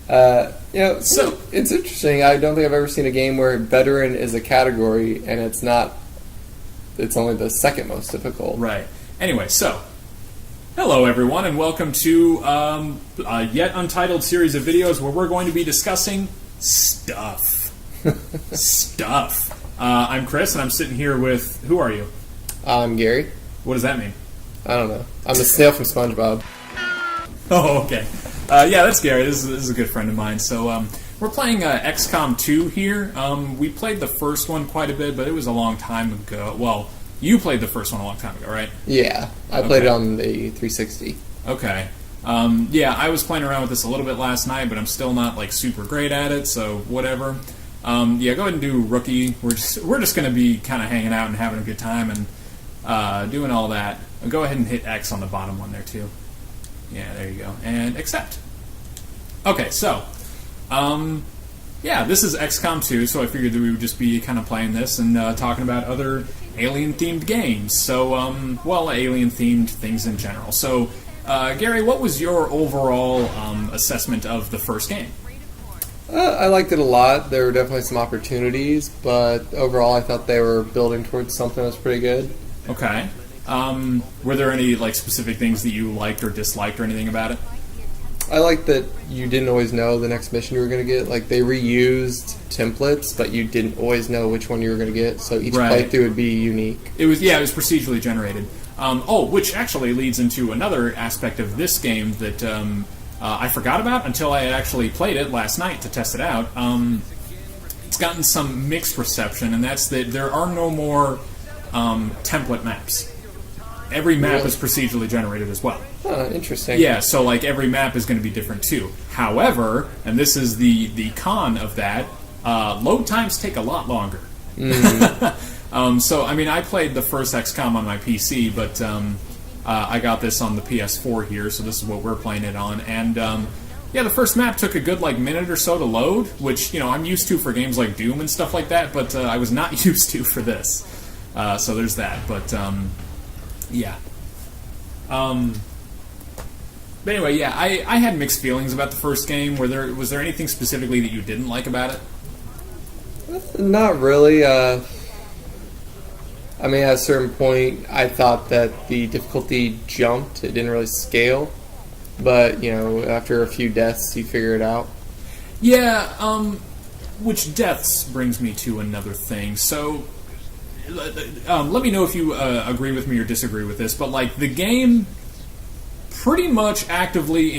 So it's interesting. I don't think I've ever seen a game where veteran is a category and it's not. It's only the second most difficult. Right. Anyway, so hello everyone, and welcome to a yet untitled series of videos where we're going to be discussing stuff. Stuff. I'm Chris, and I'm sitting here with. Who are you? I'm Gary. What does that mean? I don't know. I'm the snail from SpongeBob. Oh, okay. Yeah, that's Gary. This is a good friend of mine. So we're playing XCOM2 here. We played the first one quite a bit, but it was a long time ago. Well, you played the first one a long time ago, right? Yeah, I played it on the 360. Okay. Yeah, I was playing around with this a little bit last night, but I'm still not like super great at it, so whatever. Yeah, go ahead and do rookie. We're just going to be kind of hanging out and having a good time and doing all that. Go ahead and hit X on the bottom one there too. Yeah, there you go. And accept. Okay, so, yeah, this is XCOM2, so I figured that we would just be kind of playing this and talking about other alien-themed games. So, well, alien-themed things in general. So, Gary, what was your overall assessment of the first game? I liked it a lot. There were definitely some opportunities, but overall I thought they were building towards something that was pretty good. Okay. Were there any like specific things that you liked or disliked or anything about it? I liked that you didn't always know the next mission you were going to get. Like, they reused templates, but you didn't always know which one you were going to get, so each playthrough would be unique. It was procedurally generated. Which actually leads into another aspect of this game that I forgot about until I had actually played it last night to test it out. It's gotten some mixed reception, and that's that there are no more template maps. Every map is procedurally generated as well. Interesting. Yeah, so like every map is going to be different too. However, and this is the con of that, load times take a lot longer. So, I mean, I played the first XCOM on my PC, but I got this on the PS4 here, so this is what we're playing it on. And, yeah, the first map took a good, like, minute or so to load, which, you know, I'm used to for games like Doom and stuff like that, but I was not used to for this. So there's that, but, yeah. But anyway, yeah, I had mixed feelings about the first game. Was there anything specifically that you didn't like about it? Not really. I mean, at a certain point, I thought that the difficulty jumped. It didn't really scale. But, you know, after a few deaths, you figure it out. Yeah, which deaths brings me to another thing. So, let me know if you agree with me or disagree with this, but, like, the game pretty much actively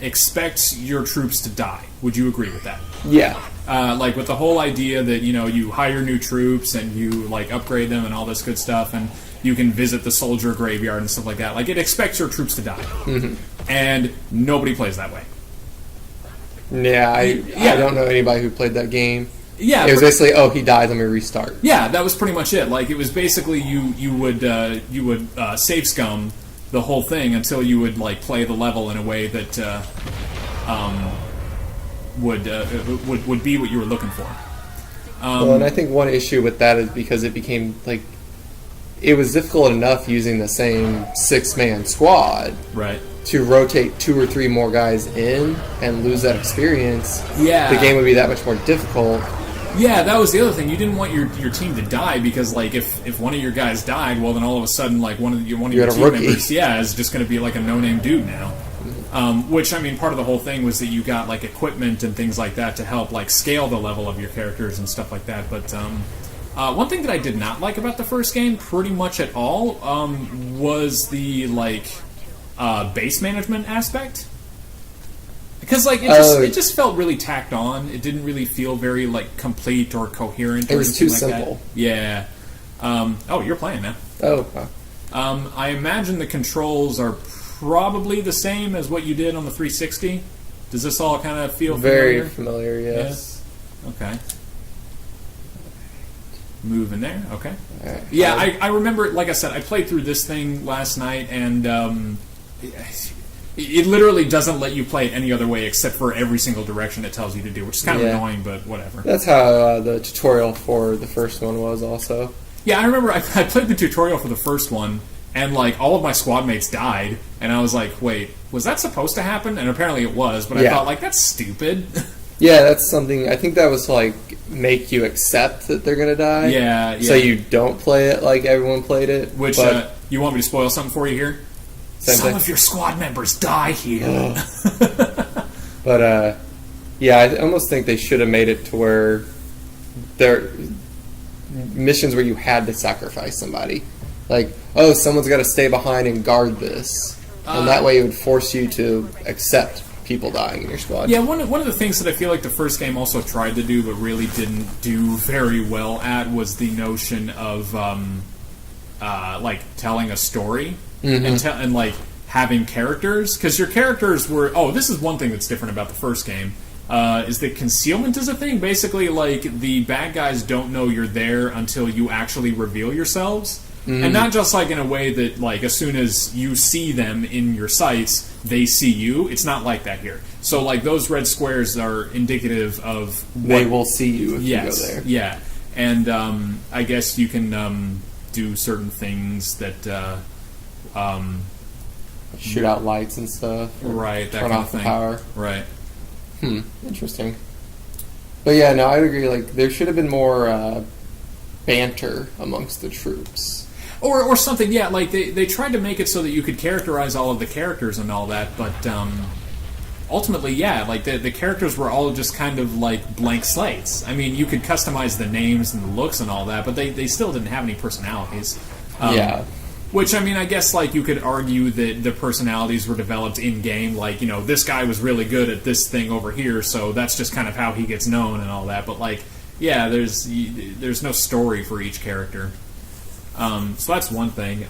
expects your troops to die. Would you agree with that? Yeah. Like with the whole idea that, you know, you hire new troops and you, like, upgrade them and all this good stuff, and you can visit the soldier graveyard and stuff like that. Like, it expects your troops to die. Mm-hmm. And nobody plays that way. Yeah, I don't know anybody who played that game. Yeah, it was basically, oh, he died, let me restart. Yeah, that was pretty much it. Like, it was basically you would save scum the whole thing until you would, like, play the level in a way that would be what you were looking for. Well, and I think one issue with that is because it became, like, it was difficult enough using the same 6-man squad, right, to rotate 2 or 3 more guys in and lose that experience. Yeah, the game would be that much more difficult. Yeah, that was the other thing. You didn't want your team to die because, like, if one of your guys died, well, then all of a sudden, like, one of your team members, is just going to be like a no-name dude now. Which, I mean, part of the whole thing was that you got, like, equipment and things like that to help, like, scale the level of your characters and stuff like that. But one thing that I did not like about the first game, pretty much at all, was the, like, base management aspect. Because, like, it just felt really tacked on. It didn't really feel very, like, complete or coherent. It was too simple. That. Yeah. Oh, you're playing now. Oh. I imagine the controls are probably the same as what you did on the 360. Does this all kind of feel very familiar? Yes. Yeah? Okay. Move in there. Okay. Right. Yeah, I remember. Like I said, I played through this thing last night, and it literally doesn't let you play it any other way except for every single direction it tells you to do, which is kind of annoying, but whatever. That's how the tutorial for the first one was also. Yeah, I remember I played the tutorial for the first one, and, like, all of my squad mates died, and I was like, wait, was that supposed to happen? And apparently it was, but I thought, like, that's stupid. Yeah, that's something, I think that was to, like, make you accept that they're gonna die. Yeah. So you don't play it like everyone played it. Which, you want me to spoil something for you here? Some of your squad members die here. But, yeah, I almost think they should have made it to where there missions where you had to sacrifice somebody. Like, oh, someone's got to stay behind and guard this. And that way it would force you to accept people dying in your squad. Yeah, one of the things that I feel like the first game also tried to do but really didn't do very well at was the notion of, like, telling a story and like, having characters. Because your characters were... Oh, this is one thing that's different about the first game. Is that concealment is a thing. Basically, like, the bad guys don't know you're there until you actually reveal yourselves. And not just, like, in a way that, like, as soon as you see them in your sights, they see you. It's not like that here. So, like, those red squares are indicative of... They will see you if you go there. Yeah. And I guess you can do certain things that... shoot out lights and stuff. Right, that turn kind off of thing. the power. Right. Interesting. But yeah, no, I agree. Like, there should have been more banter amongst the troops. Or something, yeah, like they tried to make it so that you could characterize all of the characters and all that, but ultimately, yeah, like the characters were all just kind of like blank slates. I mean, you could customize the names and the looks and all that, but they still didn't have any personalities. Yeah. Which, I mean, I guess, like, you could argue that the personalities were developed in-game. Like, you know, this guy was really good at this thing over here, so that's just kind of how he gets known and all that. But, like, yeah, there's no story for each character. So that's one thing.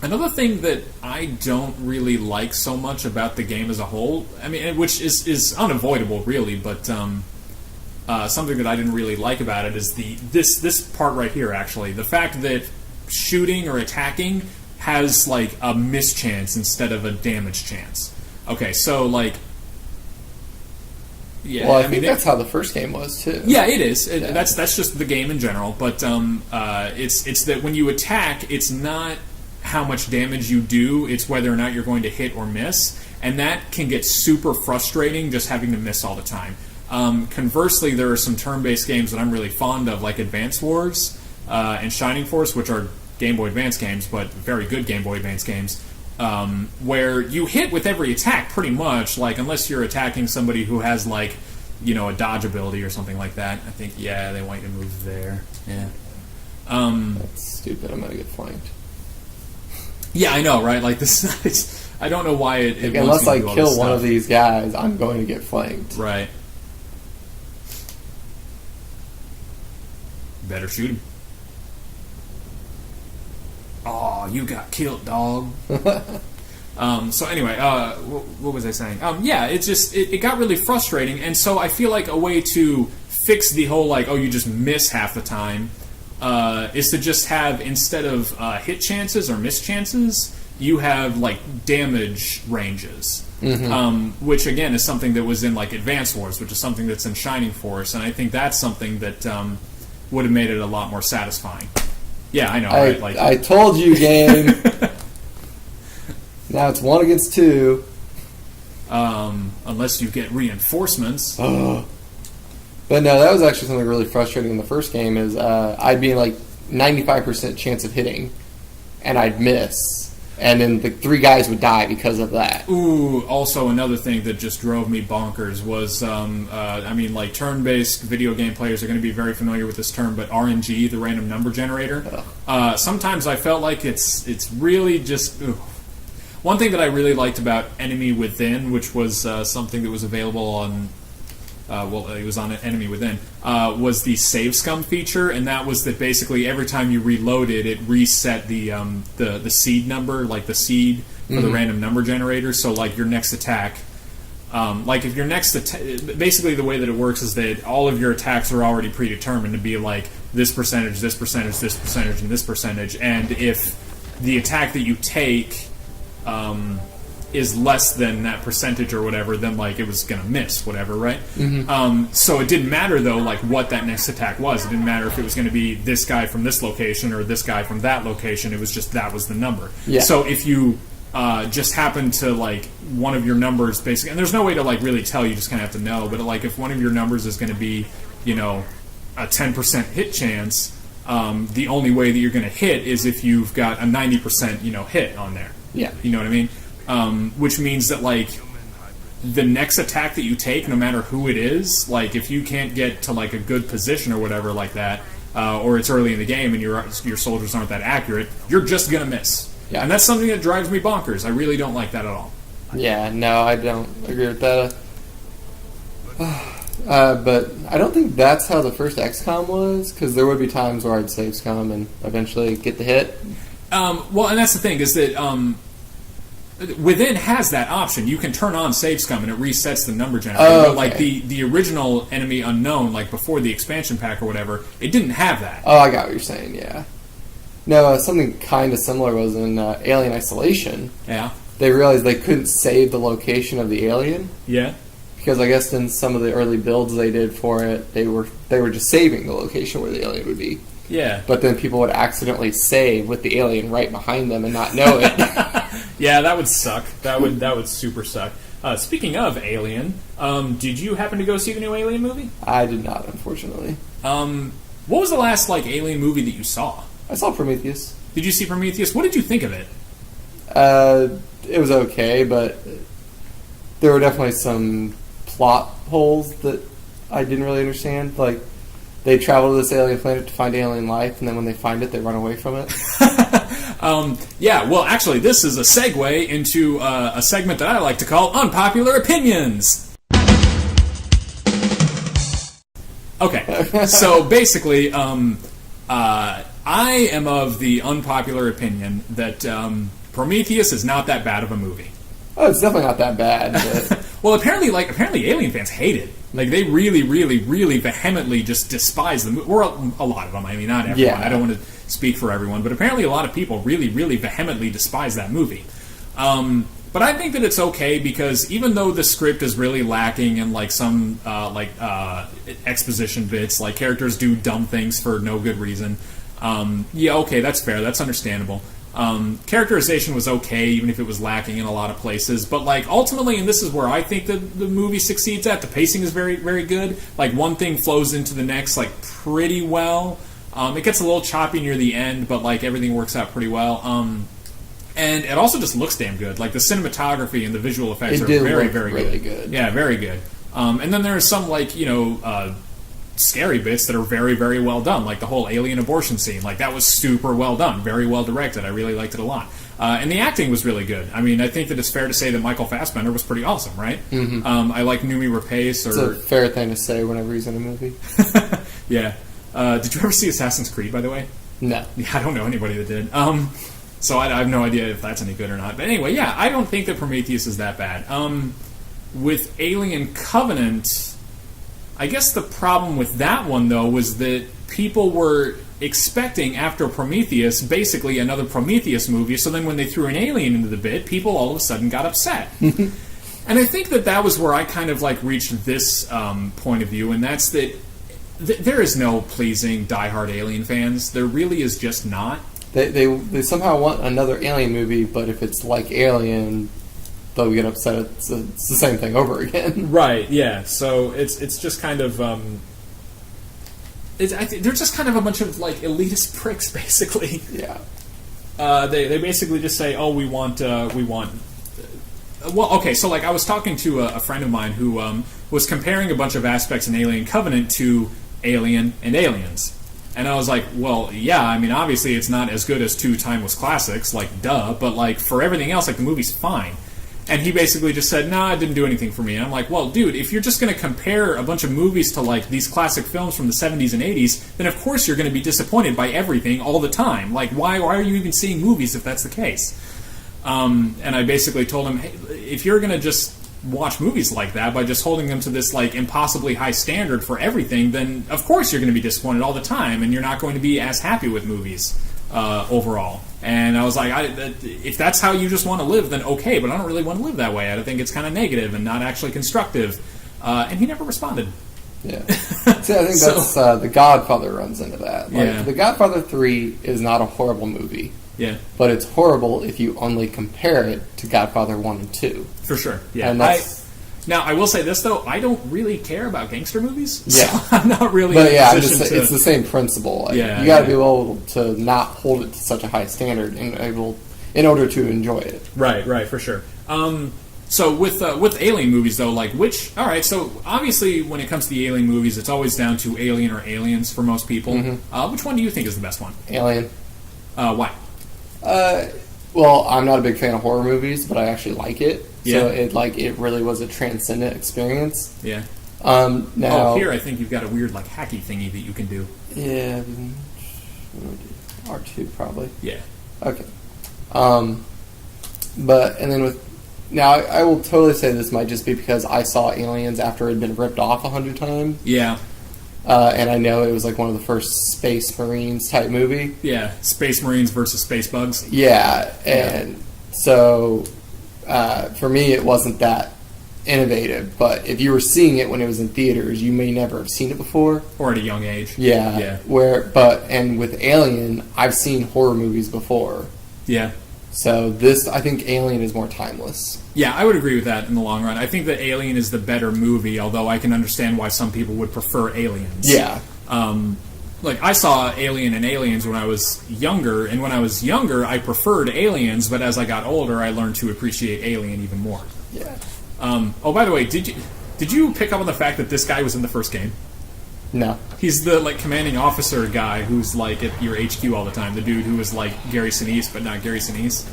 Another thing that I don't really like so much about the game as a whole, I mean, which is unavoidable, really, but something that I didn't really like about it is this part right here, actually. The fact that shooting or attacking has, like, a mischance instead of a damage chance. Okay, so, like... Yeah, well, I think that's how the first game was, too. Yeah, it is. That's just the game in general, but it's that when you attack, it's not how much damage you do, it's whether or not you're going to hit or miss, and that can get super frustrating just having to miss all the time. Conversely, there are some turn-based games that I'm really fond of, like Advance Wars and Shining Force, which are Game Boy Advance games, but very good Game Boy Advance games, where you hit with every attack pretty much, like, unless you're attacking somebody who has, like, you know, a dodge ability or something like that. I think, yeah, they want you to move there. Yeah. That's stupid. I'm going to get flanked. Yeah, I know, right? Like, this, I don't know why it like, unless I kill one of these guys, I'm going to get flanked. Right. Better shoot him. Oh, you got killed, dog. So anyway, what was I saying? Yeah, it just it got really frustrating, and so I feel like a way to fix the whole, like, oh, you just miss half the time, is to just have, instead of hit chances or miss chances, you have, like, damage ranges. Which, again, is something that was in, like, Advance Wars, which is something that's in Shining Force, and I think that's something that would have made it a lot more satisfying. Yeah, I know, right? Like, I told you, game. Now it's 1 against 2. Unless you get reinforcements. But no, that was actually something really frustrating in the first game, is I'd be in, like, 95% chance of hitting, and I'd miss. And then the 3 guys would die because of that. Ooh, also another thing that just drove me bonkers was, I mean, like, turn-based video game players are going to be very familiar with this term, but RNG, the random number generator, sometimes I felt like it's really just... One thing that I really liked about Enemy Within, which was something that was available on... it was on Enemy Within, was the Save Scum feature, and that was that basically every time you reloaded, it reset the seed number, like the seed for the random number generator. So, like, your next attack, like, if your next basically the way that it works is that all of your attacks are already predetermined to be like this percentage, this percentage, this percentage, and this percentage, and if the attack that you take is less than that percentage or whatever, then, like, it was going to miss, whatever, right? So it didn't matter, though, like, what that next attack was. It didn't matter if it was going to be this guy from this location or this guy from that location. It was just that was the number. Yeah. So if you just happen to, like, one of your numbers, basically, and there's no way to, like, really tell, you just kind of have to know, but, like, if one of your numbers is going to be, you know, a 10% hit chance, the only way that you're going to hit is if you've got a 90%, you know, hit on there. Yeah. You know what I mean? Which means that, like, the next attack that you take, no matter who it is, like, if you can't get to, like, a good position or whatever like that, or it's early in the game and your soldiers aren't that accurate, you're just going to miss. Yeah. And that's something that drives me bonkers. I really don't like that at all. Yeah, no, I don't agree with that. But I don't think that's how the first XCOM was, because there would be times where I'd save scum and eventually get the hit. Well, and that's the thing, is that Within has that option. You can turn on save scum and it resets the number generator. Oh, But like the original Enemy Unknown, like before the expansion pack or whatever, it didn't have that. Oh, I got what you're saying, yeah. No, something kind of similar was in Alien Isolation. Yeah. They realized they couldn't save the location of the alien. Yeah. Because I guess in some of the early builds they did for it, they were just saving the location where the alien would be. Yeah. But then people would accidentally save with the alien right behind them and not know it. Yeah, that would suck. That would super suck. Speaking of Alien, did you happen to go see the new Alien movie? I did not, unfortunately. What was the last like Alien movie that you saw? I saw Prometheus. Did you see Prometheus? What did you think of it? It was okay, but there were definitely some plot holes that I didn't really understand. Like, they travel to this alien planet to find alien life, and then when they find it, they run away from it. Yeah, well, actually, this is a segue into a segment that I like to call Unpopular Opinions. Okay, so basically, I am of the unpopular opinion that Prometheus is not that bad of a movie. Oh, it's definitely not that bad. But Well, apparently Alien fans hate it. Like, they really, really, really vehemently just despise the movie. Or a lot of them. I mean, not everyone. Yeah. I don't want to speak for everyone. But apparently a lot of people really, really vehemently despise that movie. But I think that it's okay because even though the script is really lacking in, like, some, exposition bits, like, characters do dumb things for no good reason, yeah, okay, that's fair. That's understandable. Characterization was okay, even if it was lacking in a lot of places. But, like, ultimately, and this is where I think that the movie succeeds at, the pacing is very, very good. Like, one thing flows into the next, like, pretty well. It gets a little choppy near the end, but, like, everything works out pretty well. And it also just looks damn good. Like, the cinematography and the visual effects are very, very really good. good. Yeah, very good. And then there's some, like, scary bits that are very, very well done, like the whole alien abortion scene. Like, that was super well done, very well directed. I really liked it a lot. And the acting was really good. I mean, I think that it's fair to say that Michael Fassbender was pretty awesome, right? Mm-hmm. I like Noomi Rapace. It's a fair thing to say whenever he's in a movie. Yeah. Did you ever see Assassin's Creed, by the way? No. Yeah, I don't know anybody that did. So I have no idea if that's any good or not. But anyway, yeah, I don't think that Prometheus is that bad. With Alien Covenant, I guess the problem with that one, though, was that people were expecting, after Prometheus, basically another Prometheus movie, so then when they threw an alien into the bit, people all of a sudden got upset. And I think that was where I kind of, like, reached this point of view, and that's that there is no pleasing diehard Alien fans. There really is just not. They somehow want another Alien movie, but if it's like Alien, they'll get upset. It's the same thing over again. Right. Yeah. So it's just kind of they're just kind of a bunch of, like, elitist pricks, basically. Yeah. They basically just say, oh, we want. Well, okay. So, like, I was talking to a friend of mine who was comparing a bunch of aspects in Alien Covenant to Alien and Aliens. And I was like, well, yeah, I mean, obviously it's not as good as two timeless classics, like, duh, but, like, for everything else, like, the movie's fine. And he basically just said, nah, it didn't do anything for me. And I'm like, well, dude, if you're just going to compare a bunch of movies to, like, these classic films from the 70s and 80s, then of course you're going to be disappointed by everything all the time. Like, why are you even seeing movies if that's the case? And I basically told him, hey, if you're going to just watch movies like that by just holding them to this, like, impossibly high standard for everything, then of course you're going to be disappointed all the time, and you're not going to be as happy with movies overall. And I was like, if that's how you just want to live, then okay, but I don't really want to live that way. I think it's kind of negative and not actually constructive. And he never responded. Yeah. See, I think that's The Godfather runs into that. Like, Yeah. The Godfather 3 is not a horrible movie. Yeah. But it's horrible if you only compare it to Godfather 1 and 2. For sure. Yeah. And now, I will say this, though. I don't really care about gangster movies. Yeah. So I'm not really But in a position to... it's the same principle. Like, Yeah, you got to be able to not hold it to such a high standard in order to enjoy it. Right, for sure. So with Alien movies, though, like all right, so obviously when it comes to the Alien movies, it's always down to Alien or Aliens for most people. Mm-hmm. Which one do you think is the best one? Alien. Why? Well, I'm not a big fan of horror movies, but I actually like it. Yeah. So it really was a transcendent experience. Yeah. Now, here I think you've got a weird like hacky thingy that you can do. Yeah. R2 probably. Yeah. Okay. But and then now I will totally say this might just be because I saw Aliens after it had been ripped off 100 times. Yeah. And I know it was like one of the first Space Marines type movie. Yeah, Space Marines versus Space Bugs. Yeah, and so for me it wasn't that innovative. But if you were seeing it when it was in theaters, you may never have seen it before, Or at a young age. Yeah. Yeah. And with Alien, I've seen horror movies before. Yeah. So I think Alien is more timeless. Yeah, I would agree with that in the long run. I think that Alien is the better movie, although I can understand why some people would prefer Aliens. Yeah. Like, I saw Alien and Aliens when I was younger, and when I was younger, I preferred Aliens, but as I got older, I learned to appreciate Alien even more. Yeah. Oh, by the way, did you pick up on the fact that this guy was in the first game? No. He's the, like, commanding officer guy who's, like, at your HQ all the time. The dude who was, like, Gary Sinise, but not Gary Sinise.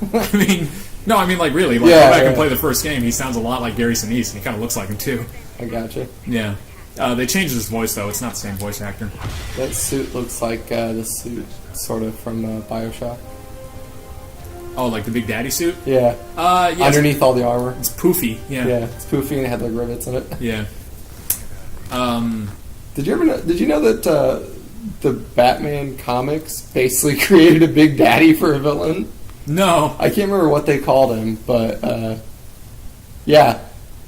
I mean, like, really. Like, go back and play the first game. He sounds a lot like Gary Sinise, and he kind of looks like him, too. I gotcha. Yeah. They changed his voice, though. It's not the same voice actor. That suit looks like the suit, sort of, from BioShock. Oh, like the Big Daddy suit? Yeah. Yeah. Underneath all the armor. It's poofy, yeah. Yeah, it's poofy and it had, like, rivets in it. Yeah. Did you know that the Batman comics basically created a Big Daddy for a villain? No. I can't remember what they called him, but yeah,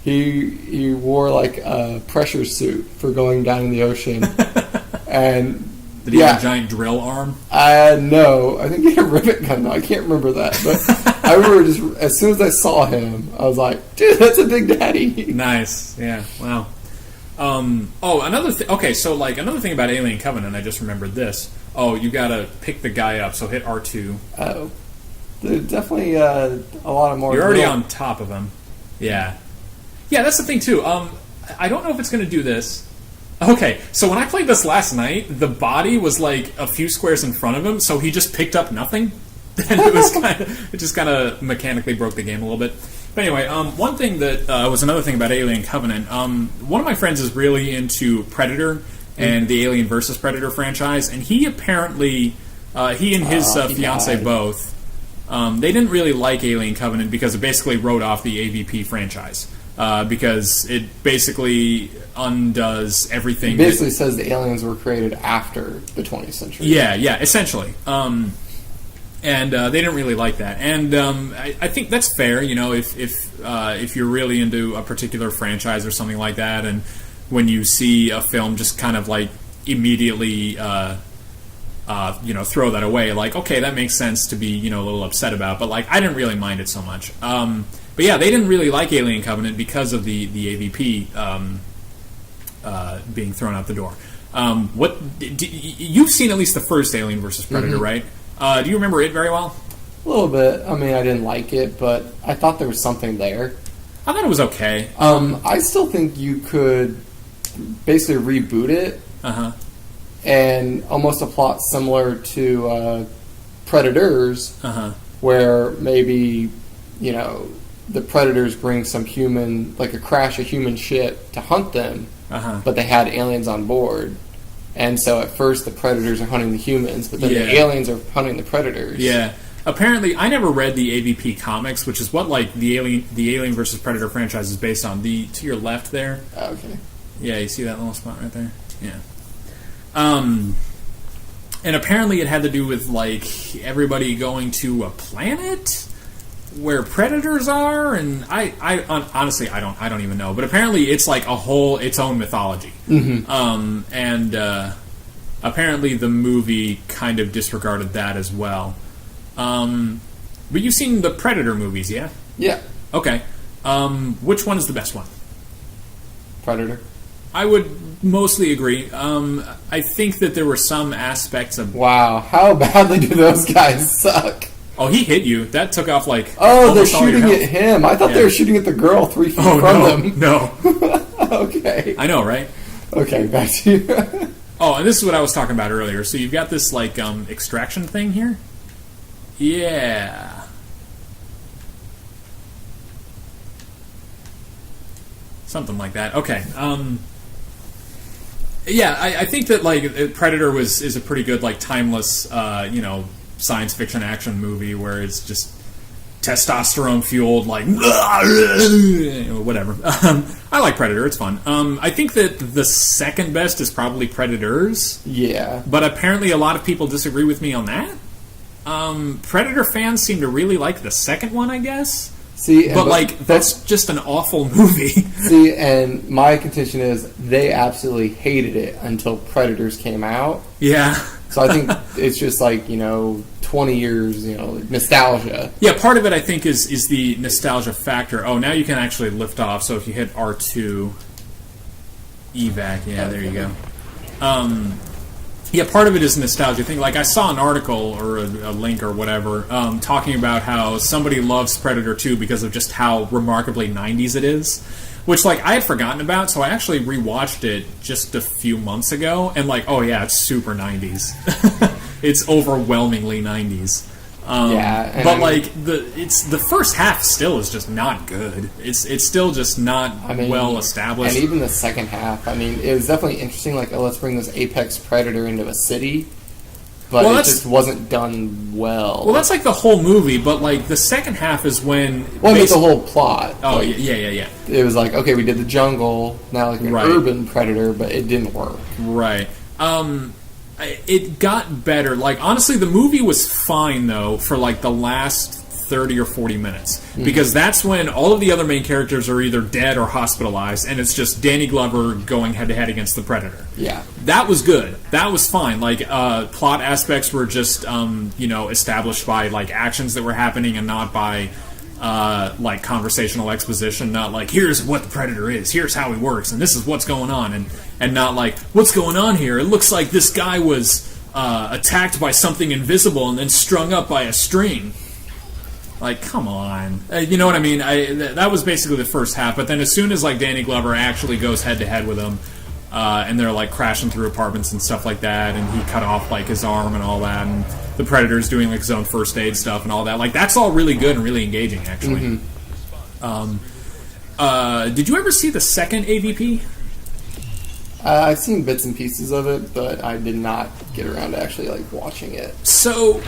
he wore like a pressure suit for going down in the ocean, and did he have a giant drill arm? No, I think he had a rivet gun. Though. I can't remember that, but I remember just as soon as I saw him, I was like, dude, that's a Big Daddy. Nice, yeah, wow. Another thing. Okay, so like another thing about Alien Covenant, I just remembered this. Oh, you gotta pick the guy up. So hit R2. Oh, there's definitely a lot of more. You're already on top of him. Yeah, yeah. That's the thing too. I don't know if it's gonna do this. Okay, so when I played this last night, the body was like a few squares in front of him, so he just picked up nothing, and it just kind of mechanically broke the game a little bit. But anyway, one thing that was another thing about Alien Covenant. One of my friends is really into Predator and the Alien vs. Predator franchise, and he apparently, he and his fiance both, they didn't really like Alien Covenant because it basically wrote off the AVP franchise. Because it basically undoes everything. It basically says the aliens were created after the 20th century. Yeah, essentially. And they didn't really like that. And I think that's fair. You know, if you're really into a particular franchise or something like that, and when you see a film, just kind of like immediately, throw that away. Like, okay, that makes sense to be, a little upset about. But like, I didn't really mind it so much. But yeah, they didn't really like Alien Covenant because of the AVP being thrown out the door. You've seen at least the first Alien vs. Predator, right? Do you remember it very well? A little bit. I mean, I didn't like it, but I thought there was something there. I thought it was okay. I still think you could basically reboot it and almost a plot similar to Predators, where maybe, the Predators bring some human, like a crash a human ship to hunt them, but they had aliens on board. And so at first the Predators are hunting the humans, but then the aliens are hunting the Predators. Yeah. Apparently, I never read the AVP comics, which is what like the Alien vs. Predator franchise is based on. To your left there. Okay. Yeah, you see that little spot right there? Yeah. And apparently it had to do with like everybody going to a planet where predators are, and I honestly I don't even know, but apparently it's like its own mythology. And apparently the movie kind of disregarded that as well. But you've seen the Predator movies, yeah? Yeah. Okay. Which one is the best one? Predator. I would mostly agree. I think that there were some aspects of... Wow, how badly do those guys suck? Oh, he hit you. That took off like... Oh, they're almost all your shooting health. at him. I thought they were shooting at the girl 3 feet from them. No. Okay. I know, right? Okay, back to you. Oh, and this is what I was talking about earlier. So you've got this, like, extraction thing here? Yeah. Something like that. Okay. Yeah, I think that, like, Predator is a pretty good, like, timeless, science fiction action movie where it's just testosterone fueled, like, whatever. I like Predator. It's fun. I think that the second best is probably Predators. Yeah. But apparently a lot of people disagree with me on that. Predator fans seem to really like the second one, I guess. See, but like, that's just an awful movie. See, and my contention is they absolutely hated it until Predators came out. Yeah. So I think it's just like, 20 years, nostalgia. Yeah, part of it I think is the nostalgia factor. Oh, now you can actually lift off. So if you hit R2, evac, yeah, there you go. Yeah, part of it is a nostalgia thing. Like, I saw an article or a link or whatever talking about how somebody loves Predator 2 because of just how remarkably 90s it is. Which, like, I had forgotten about, so I actually rewatched it just a few months ago, and, like, oh yeah, it's super 90s. It's overwhelmingly 90s. Yeah, but like the first half still is just not good. It's still just not well established. And even the second half, it was definitely interesting. Like, let's bring this apex predator into a city, but it just wasn't done well. Well, that's like the whole movie, but like the second half is when. Well, it's the whole plot. Oh, like, yeah. It was like, okay, we did the jungle, now like an urban predator, but it didn't work. Right. It got better. Like, honestly, the movie was fine, though, for, like, the last 30 or 40 minutes. Mm-hmm. Because that's when all of the other main characters are either dead or hospitalized, and it's just Danny Glover going head-to-head against the Predator. Yeah. That was good. That was fine. Like, plot aspects were just, established by, like, actions that were happening and not by... like conversational exposition, not like, here's what the Predator is, here's how he works, and this is what's going on, and not like, what's going on here? It looks like this guy was attacked by something invisible and then strung up by a string. Like, come on. You know what I mean? That was basically the first half, but then as soon as like Danny Glover actually goes head-to-head with him, and they're like crashing through apartments and stuff like that, and he cut off like his arm and all that, and the Predator's doing like his own first aid stuff and all that. Like, that's all really good and really engaging, actually. Mm-hmm. Did you ever see the second AVP? I've seen bits and pieces of it, but I did not get around to actually like watching it. So,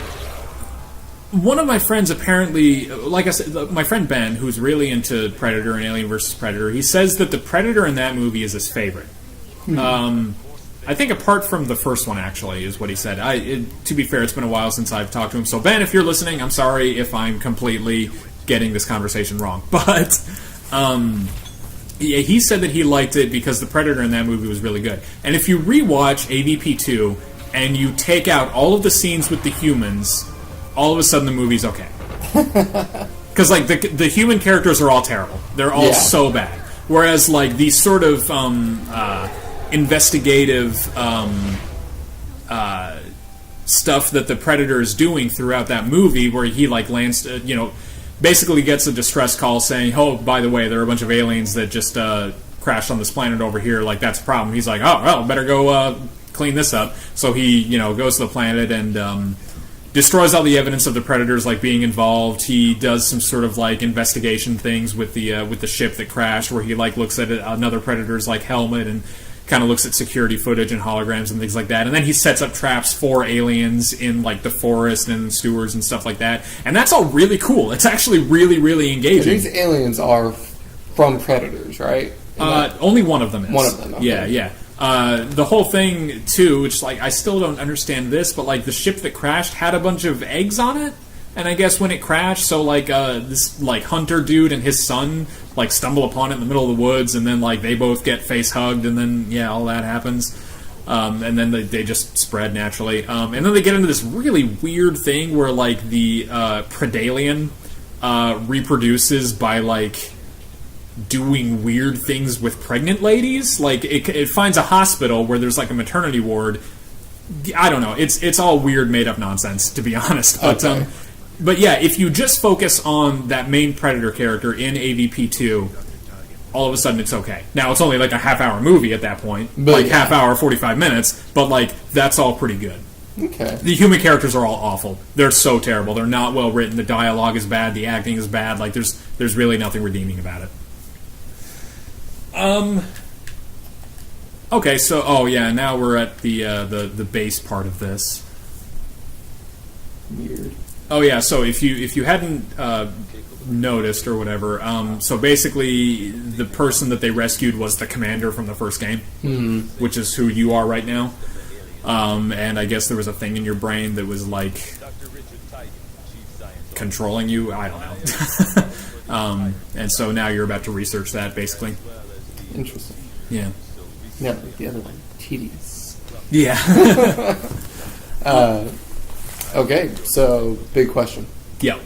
one of my friends apparently, like I said, my friend Ben, who's really into Predator and Alien vs. Predator, he says that the Predator in that movie is his favorite. I think apart from the first one, actually, is what he said. To be fair, it's been a while since I've talked to him. So, Ben, if you're listening, I'm sorry if I'm completely getting this conversation wrong. But, yeah, he said that he liked it because the Predator in that movie was really good. And if you rewatch AVP2 and you take out all of the scenes with the humans, all of a sudden the movie's okay. Because, like, the human characters are all terrible. They're all so bad. Whereas, like, these sort of... investigative stuff that the Predator is doing throughout that movie, where he like lands, basically gets a distress call saying, "Oh, by the way, there are a bunch of aliens that just crashed on this planet over here. Like, that's a problem." He's like, "Oh, well, better go clean this up." So he, goes to the planet and destroys all the evidence of the Predators like being involved. He does some sort of like investigation things with the ship that crashed, where he like looks at another Predator's like helmet and kind of looks at security footage and holograms and things like that, and then he sets up traps for aliens in like the forest and sewers and stuff like that, and that's all really cool. It's actually really, really engaging. These aliens are from Predators, right? Only one of them is. One of them, okay. Yeah. The whole thing too, which like I still don't understand this, but like the ship that crashed had a bunch of eggs on it. And I guess when it crashed, so like this like hunter dude and his son like stumble upon it in the middle of the woods, and then like they both get face hugged, and then all that happens. And then they just spread naturally. And then they get into this really weird thing where, like, the Predalien reproduces by, like, doing weird things with pregnant ladies. Like, it finds a hospital where there's, like, a maternity ward. I don't know. It's all weird, made-up nonsense, to be honest. But, Okay. But yeah, if you just focus on that main Predator character in AVP2, all of a sudden it's okay. Now, it's only like a half-hour movie at that point. But like, yeah. half hour, 45 minutes. But, like, that's all pretty good. Okay. The human characters are all awful. They're so terrible. They're not well written. The dialogue is bad. The acting is bad. Like, there's really nothing redeeming about it. Okay, so now we're at the base part of this. Weird. Oh yeah, so if you hadn't noticed or whatever, so basically the person that they rescued was the commander from the first game, which is who you are right now. And I guess there was a thing in your brain that was like controlling you. I don't know. And so now you're about to research that, basically. Interesting. Yeah. Yeah, the other one, tedious. Yeah. Okay, so big question. Yeah.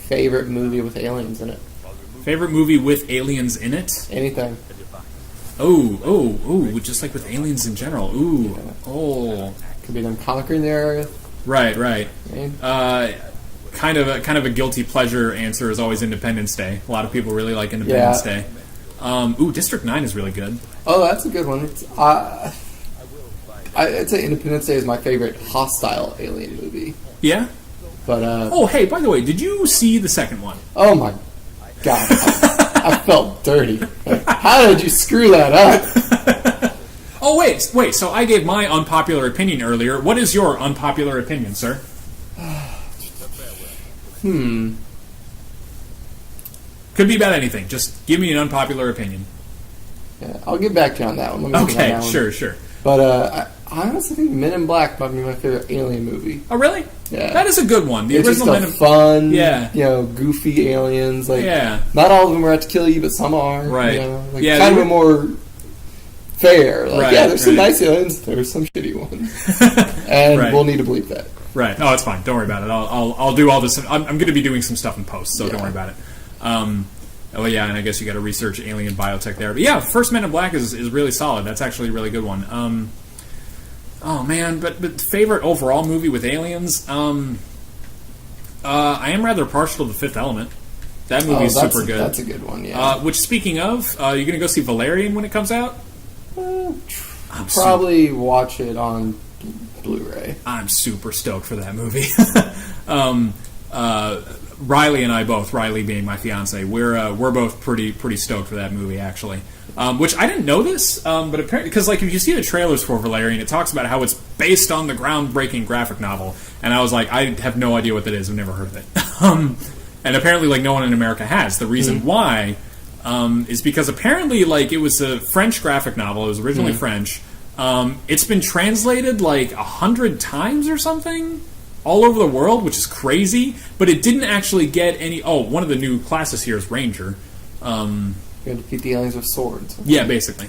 Favorite movie with aliens in it? Favorite movie with aliens in it? Anything. Oh, just like with aliens in general. Ooh, oh. Could be them conquering the Earth. Right. Right? Kind of a guilty pleasure answer is always Independence Day. A lot of people really like Independence Day. District 9 is really good. Oh, that's a good one. I'd say Independence Day is my favorite hostile alien movie. Yeah? But, Oh, hey, by the way, did you see the second one? oh my god. I felt dirty. Like, how did you screw that up? Oh, wait, so I gave my unpopular opinion earlier. What is your unpopular opinion, sir? Could be about anything. Just give me an unpopular opinion. Yeah, I'll get back to you on that one. Let me think on Okay, that one. sure. But I honestly think Men in Black might be my favorite alien movie. Oh, really? Yeah. That is a good one. The It's just original a Men in... fun, Yeah. goofy aliens. Like, Yeah. not all of them are out to kill you, but some are. Right. Like, Yeah, kind they of a more fair. Like, Right, yeah, there's some right. nice aliens, there's some shitty ones, and Right. we'll need to believe that. Right. Oh, it's fine. Don't worry about it. I'll do all this. I'm going to be doing some stuff in post, so don't Yeah. worry about it. Oh yeah, and I guess you got to research alien biotech there. But yeah, first Men in Black is really solid. That's actually a really good one. Oh man, but favorite overall movie with aliens? I am rather partial to The Fifth Element. That movie is super good. That's a good one. Yeah. Which, speaking of, you're going to go see Valerian when it comes out? Probably watch it on Blu-ray. I'm super stoked for that movie. Riley and I both, Riley being my fiance, we're both pretty stoked for that movie, actually. Which I didn't know this, but apparently, because like if you see the trailers for Valerian, it talks about how it's based on the groundbreaking graphic novel, and I was like, I have no idea what that is. I've never heard of it. And apparently, like no one in America has. The reason why is because apparently, like it was a French graphic novel. It was originally French. It's been translated like 100 times or something all over the world, which is crazy. But it didn't actually get any. Oh, one of the new classes here is Ranger. You have to defeat the aliens with swords. Yeah, basically.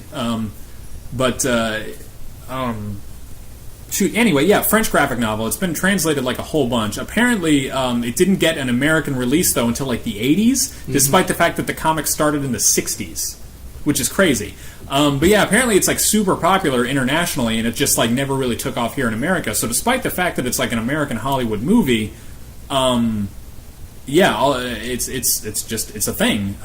Shoot. Anyway, yeah, French graphic novel. It's been translated like a whole bunch. Apparently, it didn't get an American release though until like the 80s, despite the fact that the comic started in the 60s, which is crazy. But yeah, apparently it's like super popular internationally, and it just like never really took off here in America. So despite the fact that it's like an American Hollywood movie, it's a thing.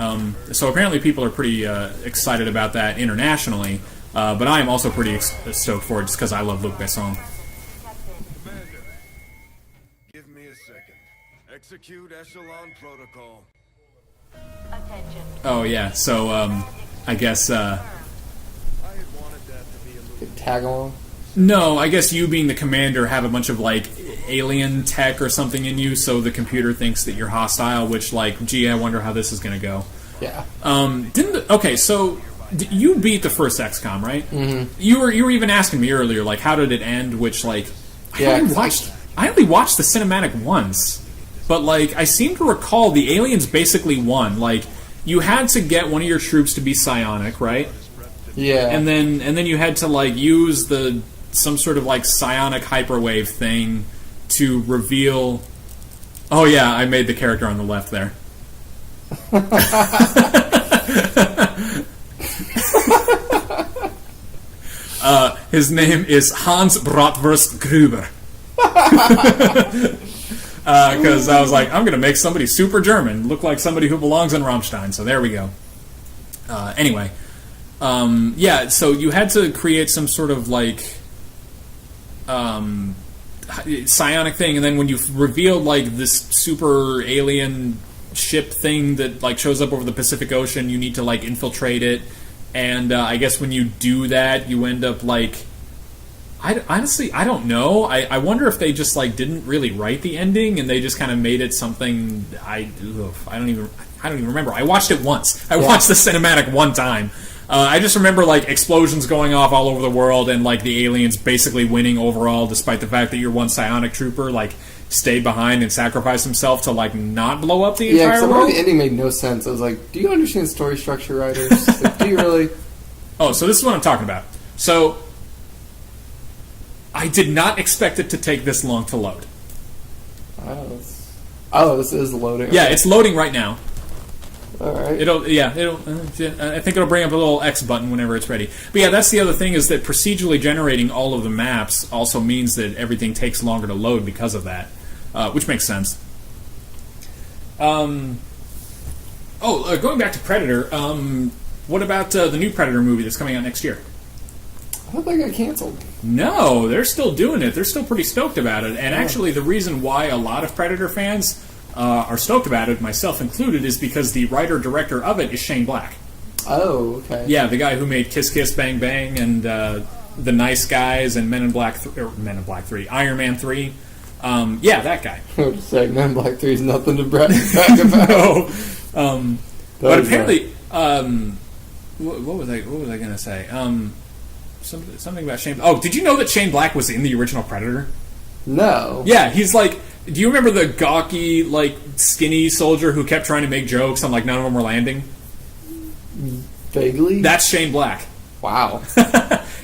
So apparently people are pretty excited about that internationally. But I am also pretty stoked for it just because I love Luc Besson. Commander, give me a second. Execute Echelon Protocol. Attention. Oh yeah, so I guess I had wanted that to be a little... Tag along. no, I guess you being the commander have a bunch of like alien tech or something in you, so the computer thinks that you're hostile. Which like, gee, I wonder how this is going to go. Yeah. So you beat the first XCOM, right? Mm-hmm. You were even asking me earlier, like, how did it end? Which, like, I only watched the cinematic once, but like, I seem to recall the aliens basically won. Like, you had to get one of your troops to be psionic, right? Yeah. And then you had to like use the some sort of like psionic hyperwave thing to reveal. Oh yeah, I made the character on the left there. His name is Hans Bratwurst Gruber. Because I was like, I'm going to make somebody super German look like somebody who belongs in Rammstein. So there we go. Anyway, yeah. So you had to create some sort of like psionic thing, and then when you revealed like this super alien ship thing that like shows up over the Pacific Ocean, you need to like infiltrate it. And I guess when you do that, you end up like... honestly, I don't know. I wonder if they just like didn't really write the ending and they just kind of made it something. I don't even remember. I watched it once. I watched the cinematic one time. I just remember like explosions going off all over the world and like the aliens basically winning overall, despite the fact that your one psionic trooper like stayed behind and sacrificed himself to like not blow up the entire world. The ending made no sense. I was like, do you understand story structure, writers? Like, do you really? Oh, so this is what I'm talking about. So I did not expect it to take this long to load. This is loading. Yeah, it's loading right now. All right. I think it'll bring up a little X button whenever it's ready. But yeah, that's the other thing, is that procedurally generating all of the maps also means that everything takes longer to load because of that, which makes sense. Going back to Predator, what about the new Predator movie that's coming out next year? I thought that got canceled. No, they're still doing it. They're still pretty stoked about it. And actually, the reason why a lot of Predator fans are stoked about it, myself included, is because the writer-director of it is Shane Black. Oh, okay. Yeah, the guy who made Kiss Kiss Bang Bang and The Nice Guys and Men in Black 3, Iron Man 3. Yeah, that guy. I would say Men in Black 3 is nothing to brag about. No. But apparently, what was I going to say? Something about Shane... Oh, did you know that Shane Black was in the original Predator? No. Yeah, he's like... Do you remember the gawky, like, skinny soldier who kept trying to make jokes and, like, none of them were landing? Vaguely? That's Shane Black. Wow.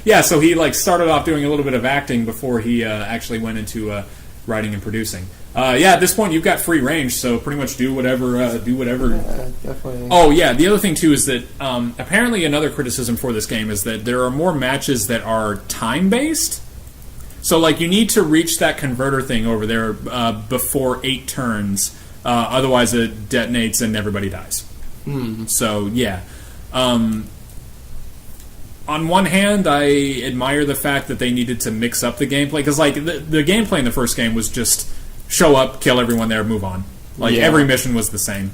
Yeah, so he, like, started off doing a little bit of acting before he actually went into writing and producing. Yeah, at this point, you've got free range, so pretty much do whatever. Yeah, definitely. Oh, yeah, the other thing, too, is that apparently another criticism for this game is that there are more matches that are time-based. So, like, you need to reach that converter thing over there before 8 turns. Otherwise, it detonates and everybody dies. So, yeah. On one hand, I admire the fact that they needed to mix up the gameplay. Because, like, the gameplay in the first game was just show up, kill everyone there, move on. Like, every mission was the same.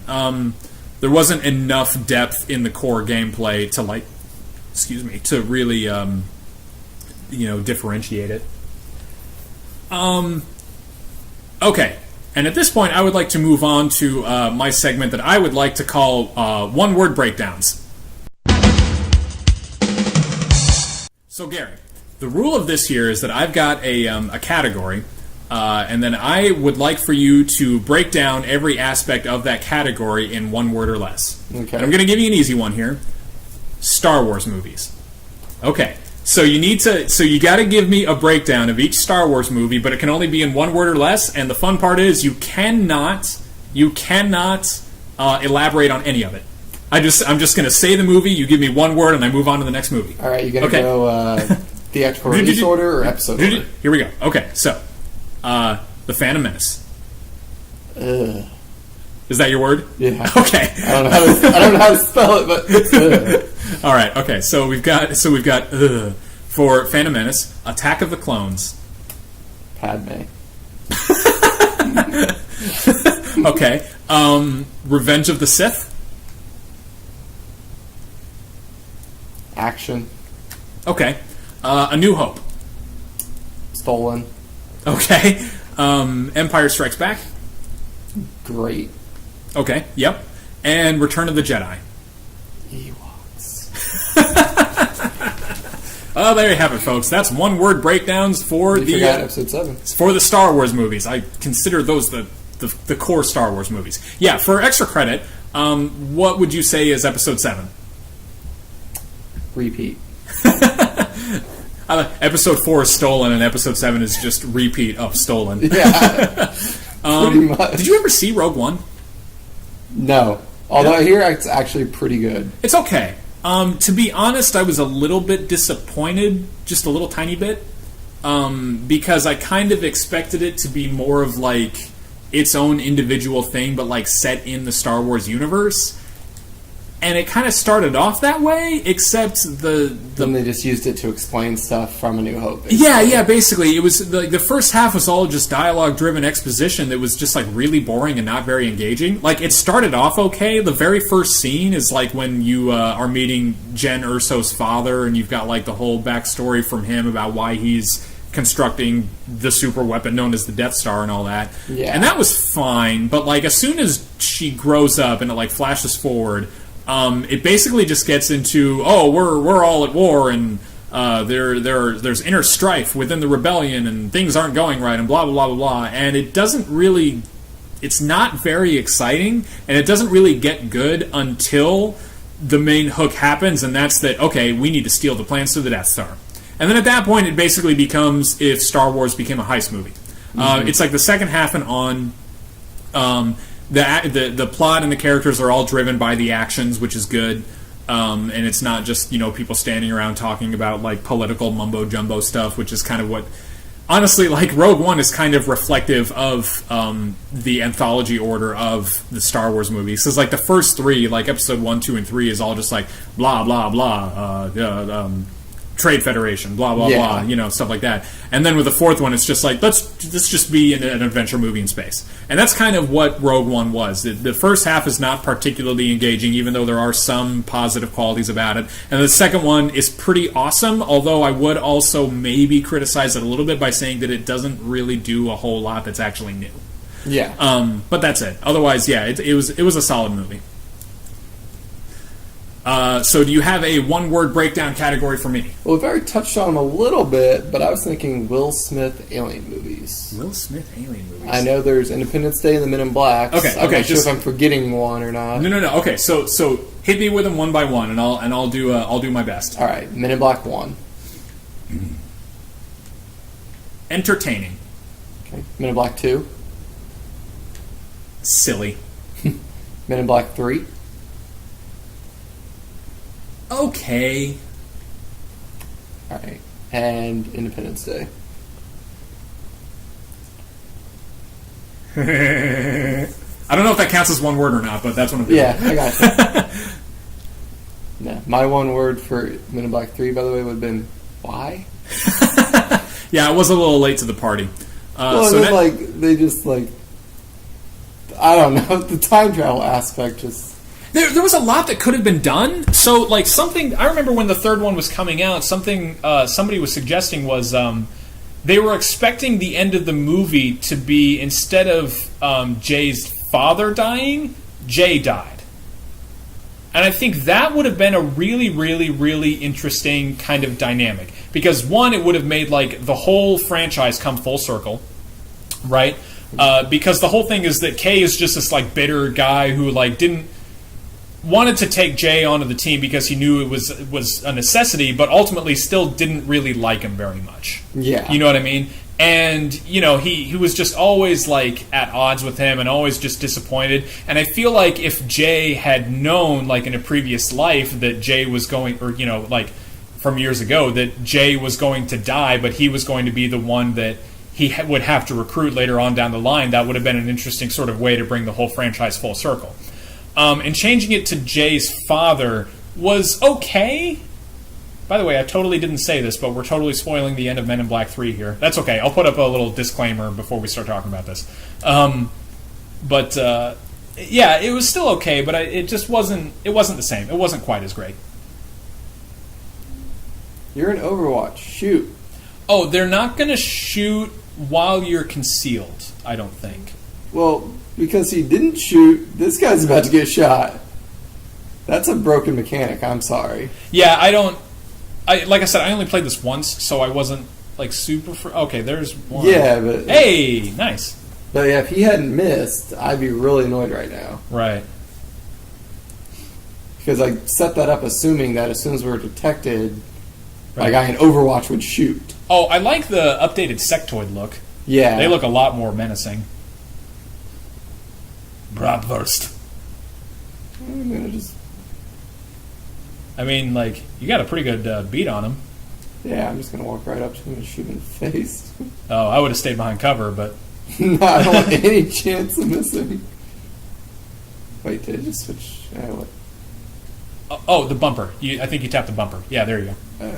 There wasn't enough depth in the core gameplay to, like, to really, differentiate it. Okay, and at this point I would like to move on to my segment that I would like to call one-word breakdowns. So Gary, the rule of this here is that I've got a category, and then I would like for you to break down every aspect of that category in 1 word or less. Okay. And I'm going to give you an easy one here. Star Wars movies. Okay. So you got to give me a breakdown of each Star Wars movie, but it can only be in 1 word or less. And the fun part is you cannot elaborate on any of it. I'm just going to say the movie. You give me 1 word, and I move on to the next movie. All right, you got to go theatrical release order or episode order. Here we go. Okay, so The Phantom Menace. Ugh. Is that your word? Yeah. Okay. I don't know how to spell it, but. All right. Okay. So we've got for Phantom Menace, Attack of the Clones. Padme. Okay. Revenge of the Sith. Action. Okay. A New Hope. Stolen. Okay. Empire Strikes Back. Great. Okay. Yep. And Return of the Jedi. Ewoks. Oh, there you have it, folks. That's 1 word breakdowns for episode 7. For the Star Wars movies. I consider those the core Star Wars movies. Yeah. For extra credit, what would you say is episode 7? Repeat. Episode 4 is stolen, and Episode 7 is just repeat of stolen. Yeah, pretty much. Did you ever see Rogue One? No. Although I hear it's actually pretty good. It's okay. To be honest, I was a little bit disappointed, just a little tiny bit, because I kind of expected it to be more of like its own individual thing, but like set in the Star Wars universe. And it kind of started off that way, except Then they just used it to explain stuff from A New Hope. Basically. Yeah, basically. It was the first half was all just dialogue-driven exposition that was just like really boring and not very engaging. Like, it started off okay. The very first scene is like when you are meeting Jen Erso's father, and you've got like the whole backstory from him about why he's constructing the super weapon known as the Death Star and all that. Yeah. And that was fine, but like as soon as she grows up and it like flashes forward, it basically just gets into, we're all at war, and there's inner strife within the rebellion, and things aren't going right, and blah blah blah blah blah. And it doesn't really, it's not very exciting, and it doesn't really get good until the main hook happens, and that's that. Okay, we need to steal the plans to the Death Star, and then at that point, it basically becomes if Star Wars became a heist movie. It's like the second half and on. The plot and the characters are all driven by the actions, which is good, and it's not just people standing around talking about like political mumbo jumbo stuff, which is kind of what, honestly, like Rogue One is kind of reflective of the anthology order of the Star Wars movies. So it's like the first three, like Episode 1, 2, and 3, is all just like blah blah blah. Trade Federation, blah blah blah, stuff like that. And then with the fourth one, it's just like let's just be an adventure movie in space, and that's kind of what Rogue One was. The first half is not particularly engaging, even though there are some positive qualities about it. And the second one is pretty awesome, although I would also maybe criticize it a little bit by saying that it doesn't really do a whole lot that's actually new. Yeah. But that's it. Otherwise, yeah, it was a solid movie. So do you have a one-word breakdown category for me? Well, we've already touched on them a little bit, but I was thinking Will Smith alien movies. Will Smith alien movies? I know there's Independence Day and the Men in Black. Okay, I'm not sure if I'm forgetting one or not. No. Okay, so hit me with them one by one, and I'll do my best. All right, Men in Black 1. Entertaining. Okay. Men in Black 2. Silly. Men in Black 3. Okay. All right, and Independence Day. I don't know if that counts as one word or not, but that's one of the. Yeah, I got it. No, my one word for Men in Black 3, by the way, would have been why. Yeah, I was a little late to the party. Well, so they just I don't know, the time travel aspect just. There was a lot that could have been done. So, like, something... I remember when the third one was coming out, something somebody was suggesting was they were expecting the end of the movie to be, instead of Jay's father dying, Jay died. And I think that would have been a really, really, really interesting kind of dynamic. Because, one, it would have made, like, the whole franchise come full circle, right? Because the whole thing is that Kay is just this, like, bitter guy who, like, wanted to take Jay onto the team because he knew it was a necessity, but ultimately still didn't really like him very much. Yeah. You know what I mean? And, he was just always, like, at odds with him and always just disappointed. And I feel like if Jay had known, like, in a previous life that Jay was going, or, like, from years ago, that Jay was going to die, but he was going to be the one that he would have to recruit later on down the line, that would have been an interesting sort of way to bring the whole franchise full circle. And changing it to Jay's father was okay. By the way, I totally didn't say this, but we're totally spoiling the end of Men in Black 3 here. That's okay. I'll put up a little disclaimer before we start talking about this. Yeah, it was still okay, but it just wasn't. It wasn't the same. It wasn't quite as great. You're in Overwatch. Shoot. Oh, they're not going to shoot while you're concealed, I don't think. Well, because he didn't shoot, this guy's about to get shot. That's a broken mechanic. I'm sorry. Yeah, like I said, I only played this once, so I wasn't like super. Okay, there's one. Yeah, but hey, nice. But yeah, if he hadn't missed, I'd be really annoyed right now. Right. Because I set that up assuming that as soon as we're detected, like I in Overwatch would shoot. Oh, I like the updated sectoid look. Yeah. They look a lot more menacing. Bratwurst. I'm gonna just... I mean, like, you got a pretty good beat on him. Yeah, I'm just gonna walk right up to him and shoot him in the face. Oh, I would have stayed behind cover, but... No, I don't want any chance of missing. Wait, did I just switch? What? Oh, the bumper. I think you tapped the bumper. Yeah, there you go.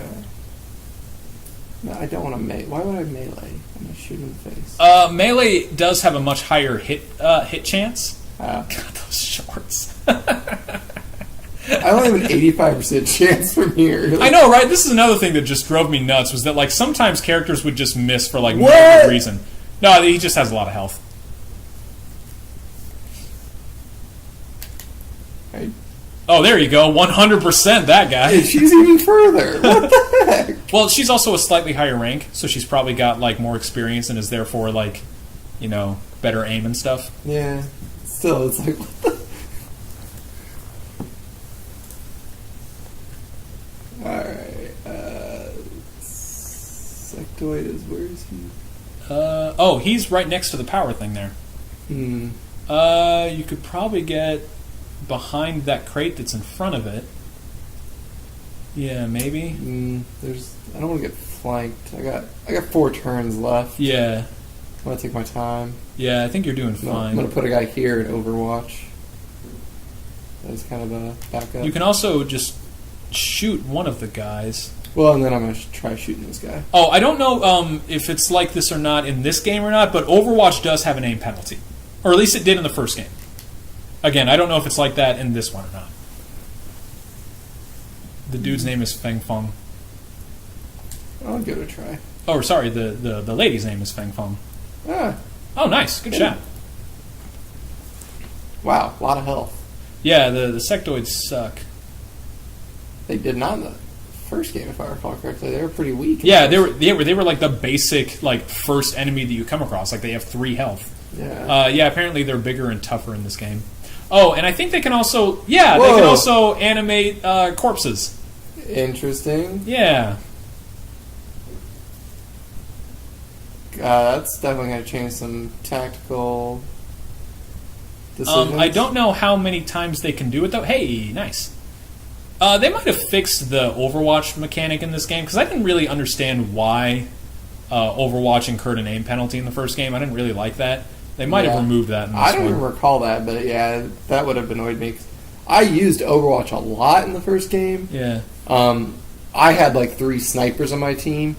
No, I don't want to melee. Why would I melee? I'm gonna shoot him in the face. Melee does have a much higher hit chance. God, those shorts. I only have an 85% chance from here. I know, right? This is another thing that just drove me nuts, was that like sometimes characters would just miss for like no What? good reason. No, he just has a lot of health. Right. Oh, there you go. 100% that guy. Hey, she's even further. What the heck? Well, she's also a slightly higher rank, so she's probably got like more experience and is therefore like, you know, better aim and stuff. Yeah. Still, it's like, what the... Alright, Sectoid is, where is he? Oh, he's right next to the power thing there. You could probably get behind that crate that's in front of it. Yeah, maybe. I don't want to get flanked. I got 4 turns left. Yeah. I want to take my time. Yeah, I think you're doing fine. I'm going to put a guy here in Overwatch. That's kind of a backup. You can also just shoot one of the guys. Well, and then I'm going to try shooting this guy. Oh, I don't know if it's like this or not in this game or not, but Overwatch does have an aim penalty. Or at least it did in the first game. Again, I don't know if it's like that in this one or not. The dude's name is Feng Feng. I'll give it a try. Oh, sorry, the lady's name is Feng Feng. Ah, Oh, nice. Good shot. wow, a lot of health. Yeah, the sectoids suck. They did not in the first game, if I recall correctly. They were pretty weak. Yeah, they were like the basic like first enemy that you come across. Like they have 3 health. Yeah. Yeah, apparently they're bigger and tougher in this game. Oh, and I think they can also they Whoa. can also animate corpses. Interesting. Yeah. That's definitely going to change some tactical decisions. I don't know how many times they can do it though. Hey, nice. They might have fixed the Overwatch mechanic in this game because I didn't really understand why Overwatch incurred an aim penalty in the first game. I didn't really like that. They might have removed that in this I don't one. even recall that, but yeah, that would have annoyed me. I used Overwatch a lot in the first game. Yeah. I had like 3 snipers on my team.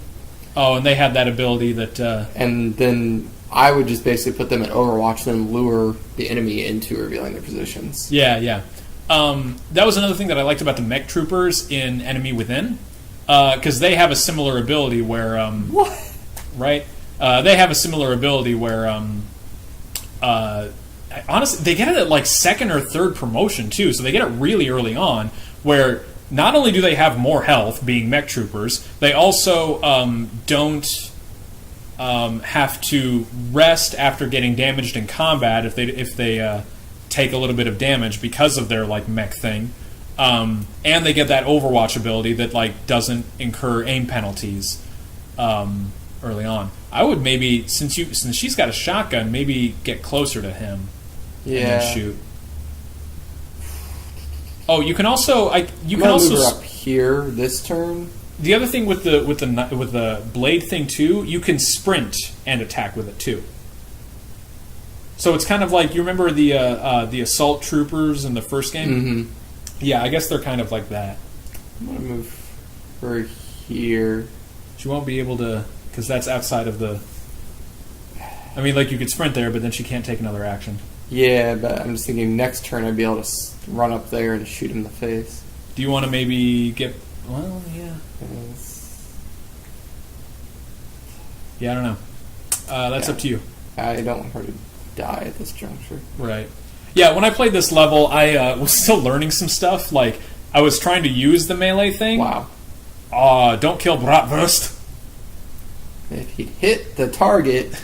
Oh, and they had that ability that... And then I would just basically put them in Overwatch and then lure the enemy into revealing their positions. Yeah, yeah. That was another thing that I liked about the mech troopers in Enemy Within, because they have a similar ability where... What? Right? They have a similar ability where... honestly, they get it at like 2nd or 3rd promotion, too, so they get it really early on, where... Not only do they have more health, being mech troopers, they also don't have to rest after getting damaged in combat if they take a little bit of damage because of their like mech thing, and they get that Overwatch ability that like doesn't incur aim penalties early on. I would maybe since she's got a shotgun, maybe get closer to him and then shoot. Oh, you can also move her up here this turn. The other thing with the blade thing too, you can sprint and attack with it too. So it's kind of like you remember the assault troopers in the first game. Mm-hmm. Yeah, I guess they're kind of like that. I'm gonna move her here. She won't be able to because that's outside of the. I mean, like you could sprint there, but then she can't take another action. Yeah, but I'm just thinking next turn I'd be able to run up there and shoot him in the face. Do you want to maybe get... Well, yeah. Yeah, I don't know. That's up to you. I don't want her to die at this juncture. Right. Yeah, when I played this level, I was still learning some stuff. Like, I was trying to use the melee thing. Wow. Don't kill Bratwurst. If he'd hit the target...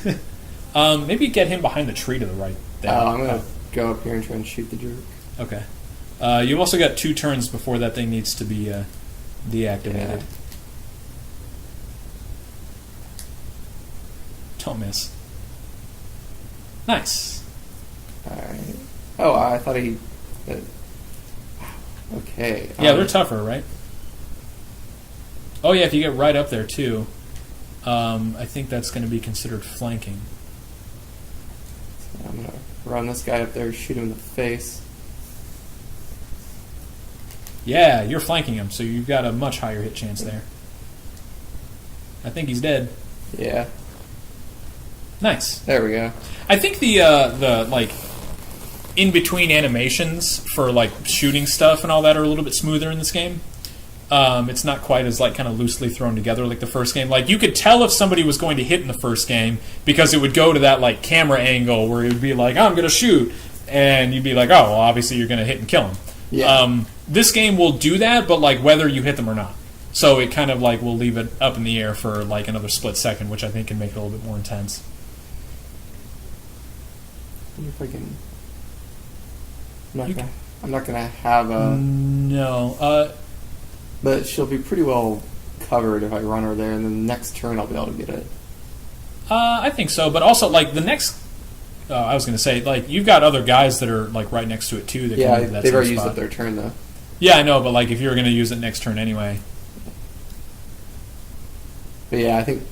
Maybe get him behind the tree to the right. There. I'm going to go up here and try and shoot the jerk. Okay. You've also got 2 turns before that thing needs to be deactivated. Don't miss. Nice. Alright. Oh, I thought he... okay. Yeah, they're tougher, right? Oh yeah, if you get right up there too, I think that's going to be considered flanking. I'm going to run this guy up there, shoot him in the face. Yeah, you're flanking him, so you've got a much higher hit chance there. I think he's dead. Yeah. Nice. There we go. I think the like in between animations for like shooting stuff and all that are a little bit smoother in this game. It's not quite as like kind of loosely thrown together like the first game. Like you could tell if somebody was going to hit in the first game because it would go to that like camera angle where it would be like, oh, I'm going to shoot, and you'd be like, oh, well, obviously you're going to hit and kill him. Yeah. This game will do that, but like whether you hit them or not. So it kind of like will leave it up in the air for like another split second, which I think can make it a little bit more intense. I wonder if I can... I'm not gonna have a... No. But she'll be pretty well covered if I run her there, and then the next turn I'll be able to get it. I think so, but also like the next... I was going to say, like, you've got other guys that are like right next to it too. That Yeah, can move that they've same already used spot. up their turn though. Yeah, I know, but like if you were going to use it next turn anyway. But yeah, I think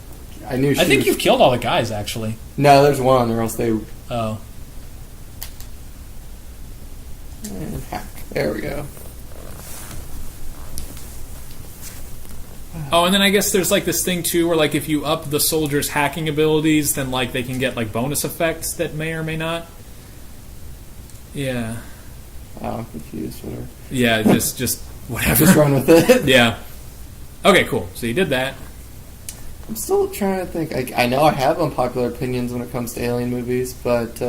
I knew. I think you've killed all the guys actually. No, there's one, or else they. Oh. And hack. There we go. Oh, and then I guess there's like this thing too, where like if you up the soldiers' hacking abilities, then like they can get like bonus effects that may or may not. Yeah. Oh, I'm confused. Whatever. Yeah, just whatever. Just run with it. Yeah. Okay, cool. So you did that. I'm still trying to think. I know I have unpopular opinions when it comes to alien movies, but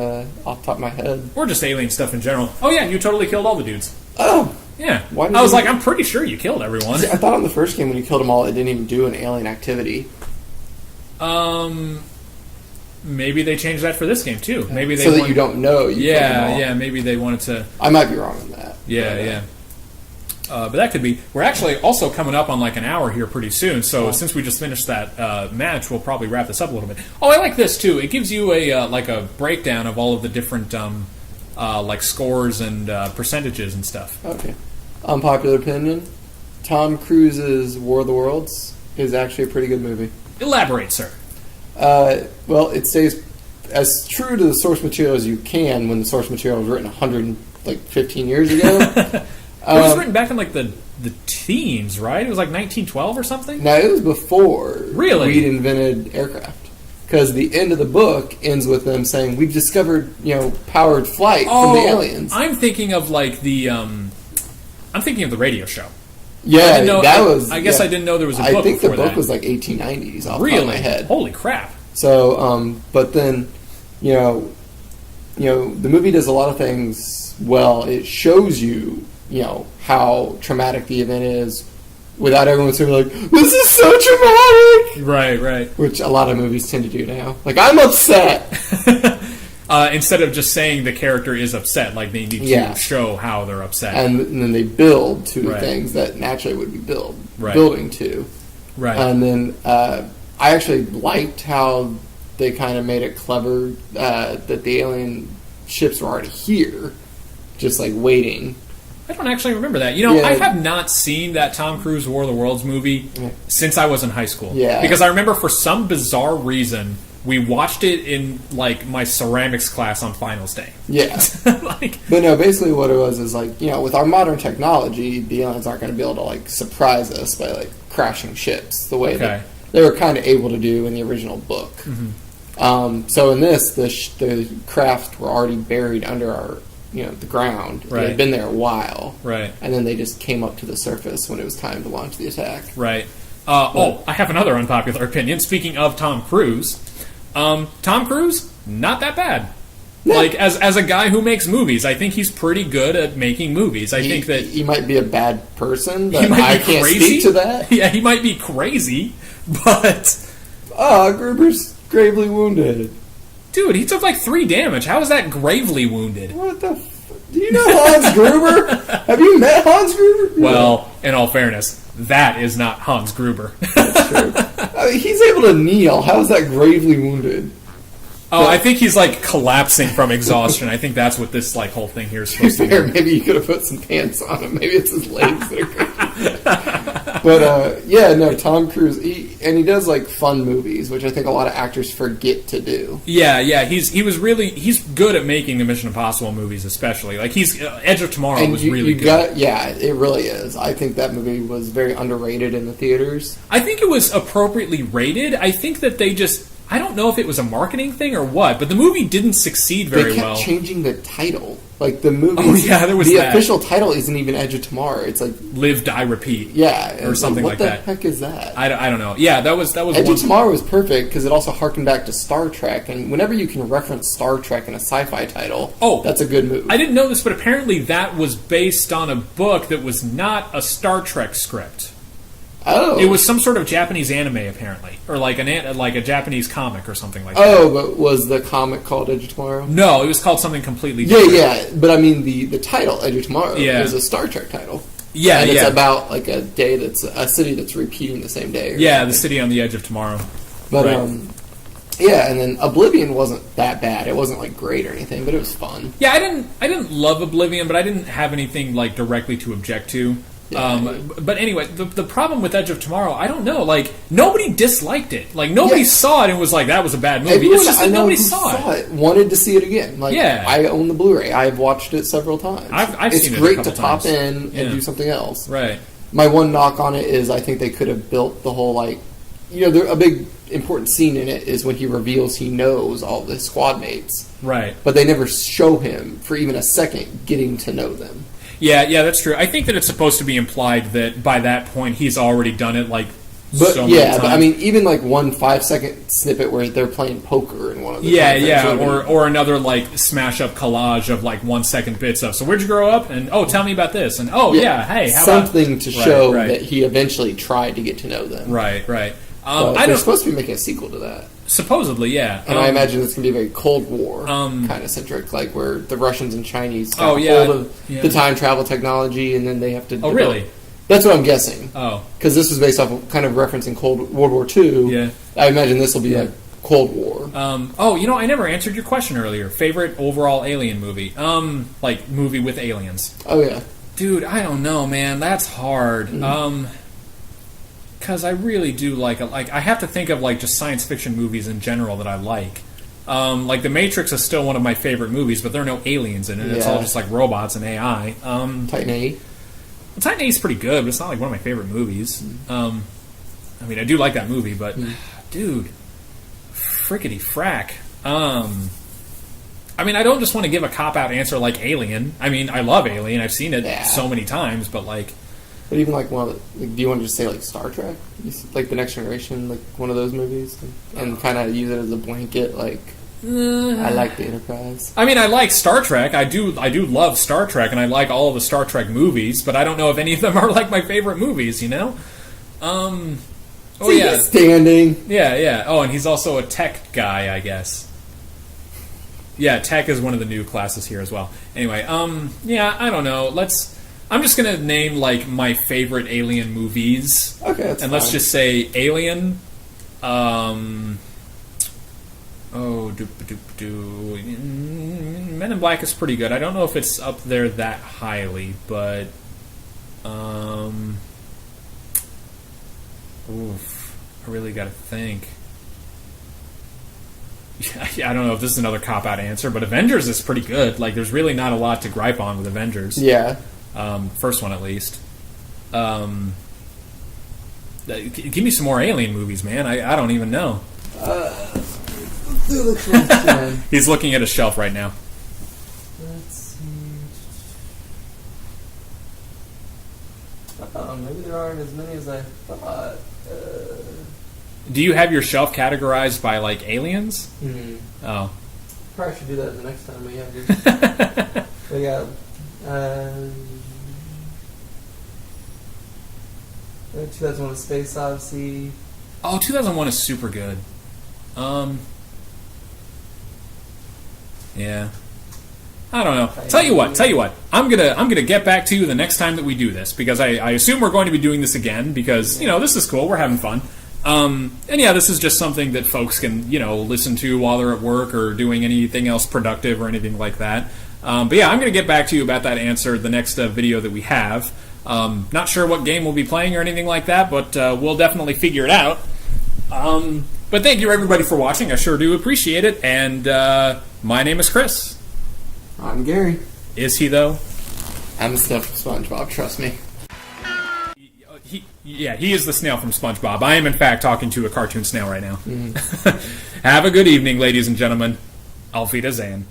off the top of my head. Or just alien stuff in general. Oh yeah, you totally killed all the dudes. Oh! Yeah. Why did I was you- like, I'm pretty sure you killed everyone. I thought on the first game when you killed them all, it didn't even do an alien activity. Maybe they changed that for this game too. Maybe they so that wanted, you don't know. You killed them all. yeah. Maybe they wanted to. I might be wrong on that. Yeah. But that could be. We're actually also coming up on like an hour here pretty soon. So since we just finished that match, we'll probably wrap this up a little bit. Oh, I like this too. It gives you a like a breakdown of all of the different like scores and percentages and stuff. Okay. Unpopular opinion: Tom Cruise's War of the Worlds is actually a pretty good movie. Elaborate, sir. Well, it stays as true to the source material as you can when the source material was written 115 years ago. It was written back in like the teens, right? It was like 1912 or something. Now, it was before Really? we'd invented aircraft. Because the end of the book ends with them saying, we've discovered, powered flight from the aliens. I'm thinking of like the I'm thinking of the radio show. Yeah, I didn't know, that was... I guess yeah. I didn't know there was a book I think the before book that. was like 1890s off the top Really? of my head. Holy crap. So, but then, the movie does a lot of things well. It shows you, how traumatic the event is without everyone saying like, this is so traumatic! Right. Which a lot of movies tend to do now. Like, I'm upset! Instead of just saying the character is upset, like they need to show how they're upset. And then they build to Right. things that naturally would be Right. building to. Right. And then I actually liked how they kind of made it clever that the alien ships were already here, just like waiting. I don't actually remember that. Yeah. I have not seen that Tom Cruise War of the Worlds movie since I was in high school. Yeah. Because I remember for some bizarre reason we watched it in like my ceramics class on finals day. Yeah. Like, But no, basically what it was is like, with our modern technology, the aliens aren't going to be able to like surprise us by like crashing ships the way that they were kind of able to do in the original book. Mm-hmm. So in this, the craft were already buried under our, the ground. Right. They had been there a while. Right. And then they just came up to the surface when it was time to launch the attack. Right. I have another unpopular opinion. Speaking of Tom Cruise, Tom Cruise, not that bad. No. Like as a guy who makes movies, I think he's pretty good at making movies. I think that he might be a bad person, but he might I be can't crazy. speak to that. Yeah, he might be crazy, but Gruber's gravely wounded. dude, he took like 3 damage. How is that gravely wounded? What the? Do you know Hans Gruber? Have you met Hans Gruber? Well, in all fairness, that is not Hans Gruber. That's true. he's able to kneel. How is that gravely wounded? Oh, I think he's like collapsing from exhaustion. I think that's what this like whole thing here is supposed to be. Maybe you could have put some pants on him. Maybe it's his legs that are crazy. But yeah, no, Tom Cruise, he does like fun movies, which I think a lot of actors forget to do. Yeah, he's good at making the Mission Impossible movies, especially like he's Edge of Tomorrow was really good. Yeah, it really is. I think that movie was very underrated in the theaters. I think it was appropriately rated. I think that they just. I don't know if it was a marketing thing or what, but the movie didn't succeed very well. They kept changing the title. Like, the movie... Oh, yeah, there was the that. official title isn't even Edge of Tomorrow. It's like... Live, Die, Repeat. Yeah. Or something like that. What the heck is that? I don't know. Yeah, that was Edge of Tomorrow was perfect because it also harkened back to Star Trek, and whenever you can reference Star Trek in a sci-fi title, that's a good move. I didn't know this, but apparently that was based on a book that was not a Star Trek script. Oh. It was some sort of Japanese anime, apparently. Or like a Japanese comic or something like that. Oh, but was the comic called Edge of Tomorrow? No, it was called something completely different. Yeah, but I mean the title, Edge of Tomorrow, is a Star Trek title. Yeah, and it's about like a city that's repeating the same day. Yeah, the city on the edge of tomorrow. But, right. Yeah, and then Oblivion wasn't that bad. It wasn't like great or anything, but it was fun. Yeah, I didn't love Oblivion, but I didn't have anything like directly to object to. Yeah, but anyway, the problem with Edge of Tomorrow, I don't know. Like, nobody disliked it. Like, nobody saw it and was like, that was a bad movie. Everyone, it's just that nobody saw it. Wanted to see it again. Like, yeah. I own the Blu-ray. I've watched it several times. I've seen it It's great a to couple pop times. in and do something else. Right. My one knock on it is I think they could have built the whole, like... a big important scene in it is when he reveals he knows all the squad mates. Right. But they never show him, for even a second, getting to know them. Yeah, that's true. I think that it's supposed to be implied that by that point he's already done it so many times. But I mean, even like one 5-second snippet where they're playing poker in one of the or another like smash up collage of like 1 second bits of. So where'd you grow up? And tell me about this. And hey, how something about... to show that he eventually tried to get to know them. Right. They're supposed to be making a sequel to that. Supposedly, yeah. And I imagine it's going to be very Cold War kind of centric, like where the Russians and Chinese got hold of the time travel technology, and then they have to. Oh, really? That's what I'm guessing. Oh, because this was based off of kind of referencing World War II. Yeah, I imagine this will be like Cold War. I never answered your question earlier. Favorite overall alien movie? Like movie with aliens. Oh yeah, dude. I don't know, man. That's hard. Because I really do like I have to think of like just science fiction movies in general that I like. Like The Matrix is still one of my favorite movies, but there are no aliens in it. It's all just like robots and AI. Titan A. Titan A is pretty good, but it's not like one of my favorite movies. I mean, I do like that movie, but dude, frickety frack. I mean, I don't just want to give a cop-out answer like Alien. I mean, I love Alien. I've seen it so many times, but like... But even like one of the, do you want to just say like Star Trek, like The Next Generation, like one of those movies, and kind of use it as a blanket? Like I like the Enterprise. I mean, I like Star Trek. I do love Star Trek, and I like all of the Star Trek movies. But I don't know if any of them are like my favorite movies. You know? Standing. Yeah. Oh, and he's also a tech guy, I guess. Yeah, tech is one of the new classes here as well. Anyway, I don't know. I'm just gonna name like my favorite Alien movies. Okay, that's and fine. let's just say Alien. Men in Black is pretty good. I don't know if it's up there that highly, but I really gotta think. Yeah, I don't know if this is another cop-out answer, but Avengers is pretty good. Like, there's really not a lot to gripe on with Avengers. Yeah. First one, at least. Give me some more Alien movies, man. I don't even know. Let's do the question. He's looking at a shelf right now. Let's see. Maybe there aren't as many as I thought. Do you have your shelf categorized by, like, aliens? Mm-hmm. Oh. Probably should do that the next time we have this. We got... 2001: A Space Odyssey. Oh, 2001 is super good. Yeah. I don't know. Tell you what. I'm gonna get back to you the next time that we do this, because I assume we're going to be doing this again, because this is cool. We're having fun. And yeah, this is just something that folks can, listen to while they're at work or doing anything else productive or anything like that. But yeah, I'm going to get back to you about that answer the next video that we have. Not sure what game we'll be playing or anything like that, but we'll definitely figure it out. But thank you everybody for watching. I sure do appreciate it. And my name is Chris. I'm Gary. Is he though? I'm the stuff from SpongeBob, trust me. He is the snail from SpongeBob. I am, in fact, talking to a cartoon snail right now. Have a good evening, ladies and gentlemen. Auf Wiedersehen.